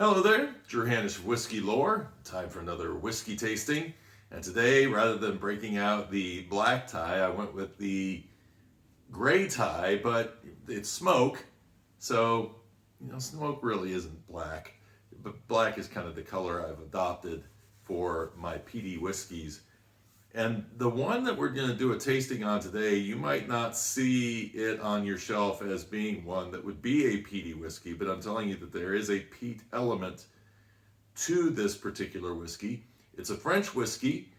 Hello there, Johannes Whiskey Lore. Time for another whiskey tasting. And today, rather than breaking out the black tie, I went with the gray tie, but it's smoke. So, smoke really isn't black. But black is kind of the color I've adopted for my peaty whiskeys. And the one that we're going to do a tasting on today, you might not see it on your shelf as being one that would be a peaty whiskey, but I'm telling you that there is a peat element to this particular whiskey. It's a French whiskey.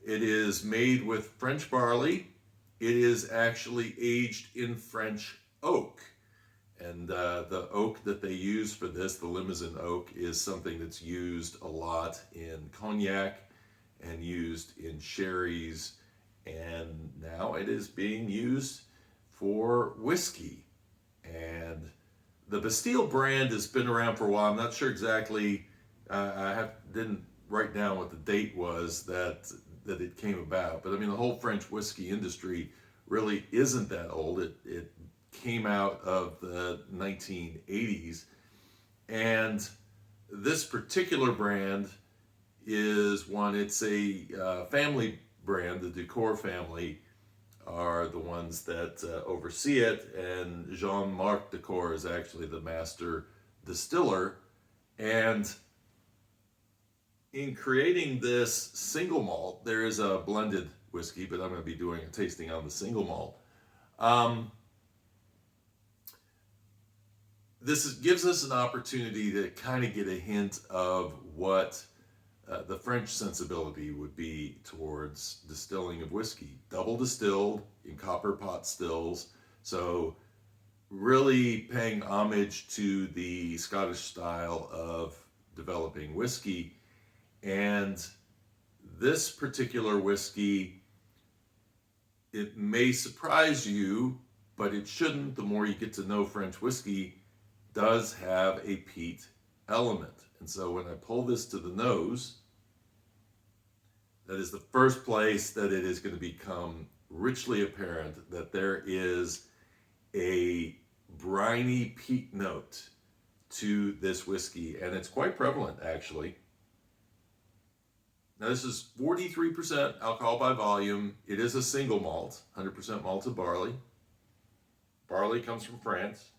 It is made with French barley. It is actually aged in French oak. And the oak that they use for this, the Limousin oak, is something that's used a lot in cognac and used in sherries, and now it is being used for whiskey. And the Bastille brand has been around for a while. I'm not sure exactly, didn't write down what the date was that it came about, but I mean the whole French whiskey industry really isn't that old. It came out of the 1980s, and this particular brand is one, it's a family brand. The Ducour family are the ones that oversee it, and Jean-Marc Ducour is actually the master distiller. And in creating this single malt, there is a blended whiskey, but I'm going to be doing a tasting on the single malt. Gives us an opportunity to kind of get a hint of what the French sensibility would be towards distilling of whiskey. Double distilled in copper pot stills, so really paying homage to the Scottish style of developing whiskey. And this particular whiskey, it may surprise you, but it shouldn't. The more you get to know French whiskey, does have a peat element. And so when I pull this to the nose, that is the first place that it is going to become richly apparent that there is a briny peat note to this whiskey, and it's quite prevalent actually. Now this is 43% alcohol by volume. It is a single malt, 100% malted barley. Barley comes from France.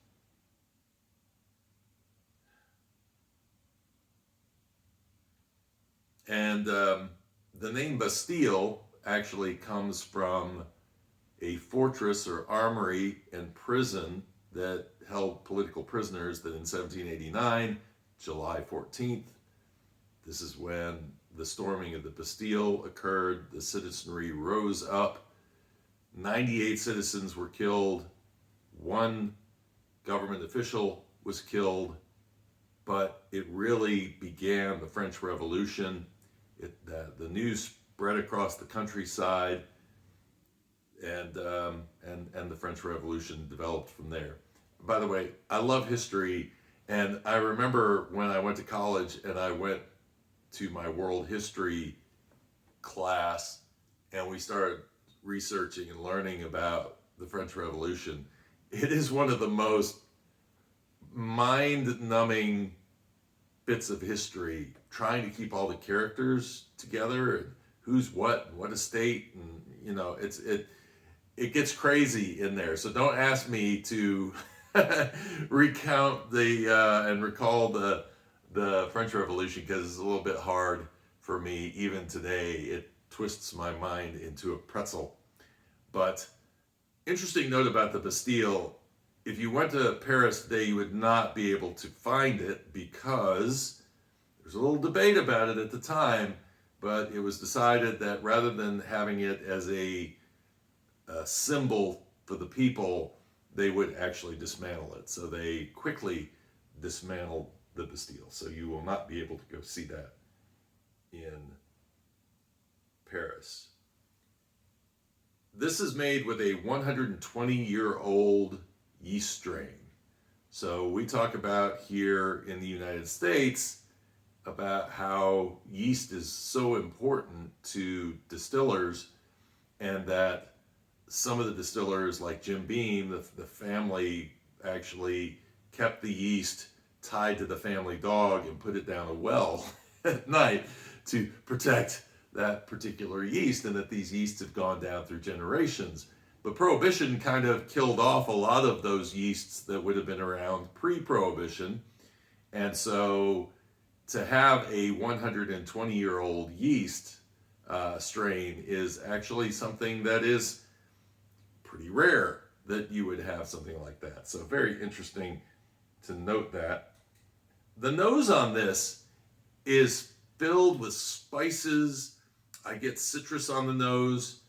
And the name Bastille actually comes from a fortress or armory and prison that held political prisoners that in 1789, July 14th, this is when the storming of the Bastille occurred. The citizenry rose up. 98 citizens were killed. One government official was killed. But it really began the French Revolution. The news spread across the countryside, and the French Revolution developed from there. By the way, I love history, and I remember when I went to college and I went to my world history class, and we started researching and learning about the French Revolution. It is one of the most mind-numbing bits of history, trying to keep all the characters together and who's what and what estate, and it gets crazy in there. So don't ask me to recount and recall the French Revolution, because it's a little bit hard for me even today. It twists my mind into a pretzel. But interesting note about the Bastille: if you went to Paris today, you would not be able to find it, because there's a little debate about it at the time, but it was decided that rather than having it as a symbol for the people, they would actually dismantle it. So they quickly dismantled the Bastille. So you will not be able to go see that in Paris. This is made with a 120-year-old yeast strain. So we talk about here in the United States about how yeast is so important to distillers, and that some of the distillers, like Jim Beam, the family actually kept the yeast tied to the family dog and put it down a well at night to protect that particular yeast, and that these yeasts have gone down through generations. But Prohibition kind of killed off a lot of those yeasts that would have been around pre-Prohibition. And so to have a 120-year-old yeast strain is actually something that is pretty rare, that you would have something like that. So very interesting to note that. The nose on this is filled with spices. I get citrus on the nose,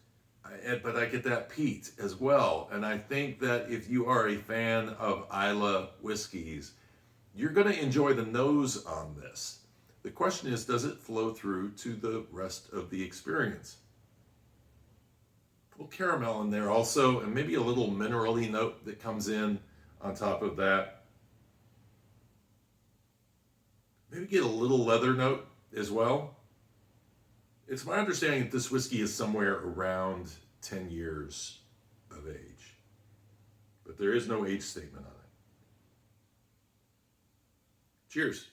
but I get that peat as well. And I think that if you are a fan of Islay whiskeys, you're going to enjoy the nose on this. The question is, does it flow through to the rest of the experience? A little caramel in there also, and maybe a little mineral-y note that comes in on top of that. Maybe get a little leather note as well. It's my understanding that this whiskey is somewhere around 10 years of age, but there is no age statement on it. Cheers.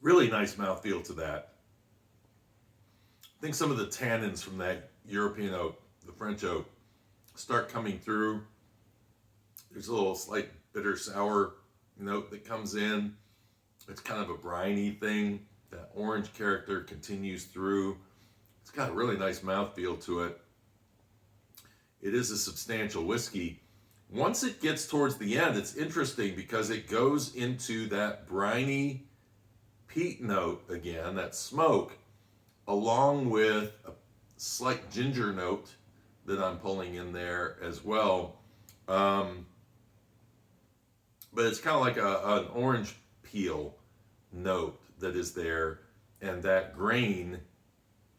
Really nice mouthfeel to that. I think some of the tannins from that European oak, the French oak, start coming through. There's a little slight bitter sour note that comes in. It's kind of a briny thing. That orange character continues through. It's got a really nice mouthfeel to it. It is a substantial whiskey. Once it gets towards the end, it's interesting because it goes into that briny peat note again, that smoke, along with a slight ginger note that I'm pulling in there as well. But it's kind of like an orange peel note that is there, and that grain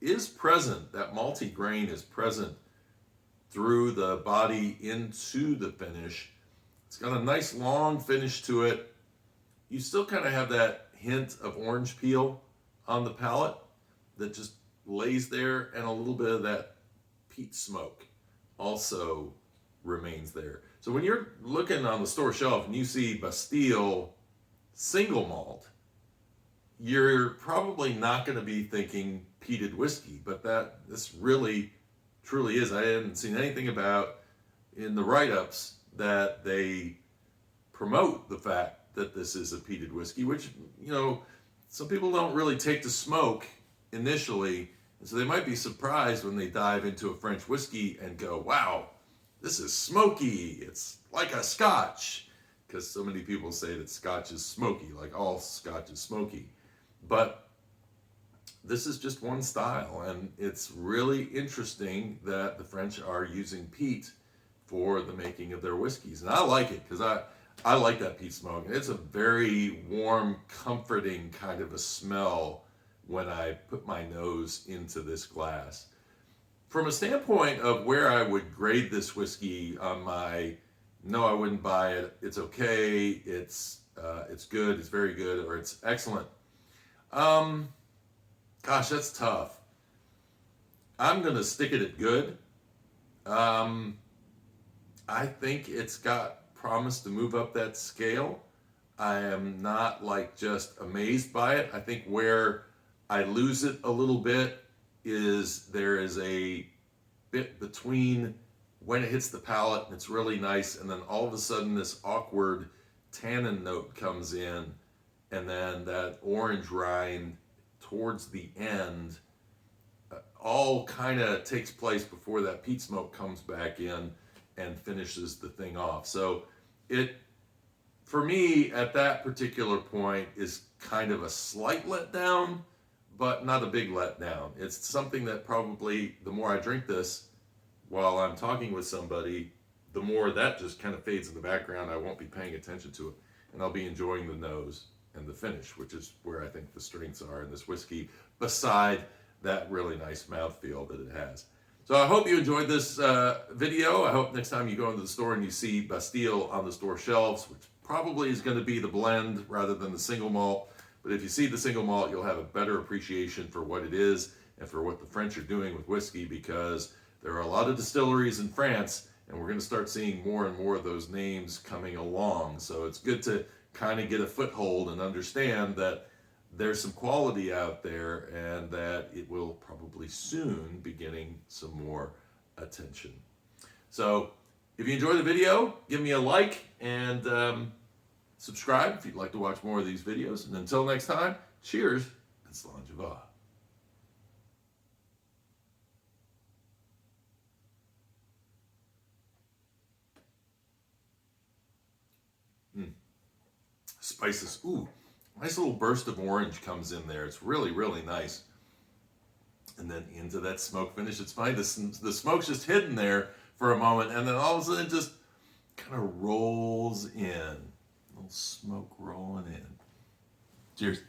is present. That malty grain is present through the body into the finish. It's got a nice long finish to it. You still kind of have that hint of orange peel on the palate that just lays there, and a little bit of that peat smoke also remains there. So when you're looking on the store shelf and you see Bastille Single Malt, you're probably not going to be thinking peated whiskey, but this really truly is. I hadn't seen anything about in the write-ups that they promote the fact that this is a peated whiskey, which, you know, some people don't really take to smoke initially, and so they might be surprised when they dive into a French whiskey and go, wow, this is smoky, it's like a Scotch, because so many people say that Scotch is smoky, like all Scotch is smoky. But this is just one style, and it's really interesting that the French are using peat for the making of their whiskeys. And I like it because I like that peat smoke. And it's a very warm, comforting kind of a smell when I put my nose into this glass. From a standpoint of where I would grade this whiskey on my, no, I wouldn't buy it, it's okay, it's good, it's very good, or it's excellent. Gosh, that's tough. I'm going to stick it at good. I think it's got promise to move up that scale. I am not like just amazed by it. I think where I lose it a little bit is there is a bit between when it hits the palate and it's really nice, and then all of a sudden this awkward tannin note comes in, and then that orange rind towards the end all kind of takes place before that peat smoke comes back in and finishes the thing off. So it, for me, at that particular point, is kind of a slight letdown, but not a big letdown. It's something that probably, the more I drink this while I'm talking with somebody, the more that just kind of fades in the background. I won't be paying attention to it, and I'll be enjoying the nose and the finish, which is where I think the strengths are in this whiskey, beside that really nice mouthfeel that it has. So I hope you enjoyed this video. I hope next time you go into the store and you see Bastille on the store shelves, which probably is going to be the blend rather than the single malt, But if you see the single malt, you'll have a better appreciation for what it is and for what the French are doing with whiskey, because there are a lot of distilleries in France, and we're going to start seeing more and more of those names coming along. So it's good to kind of get a foothold and understand that there's some quality out there, and that it will probably soon be getting some more attention. So if you enjoyed the video, give me a like and subscribe if you'd like to watch more of these videos. And until next time, cheers and Slainte. Spices. Ooh, nice little burst of orange comes in there. It's really, really nice. And then into that smoke finish. It's funny, the smoke's just hidden there for a moment, and then all of a sudden it just kind of rolls in. A little smoke rolling in. Cheers.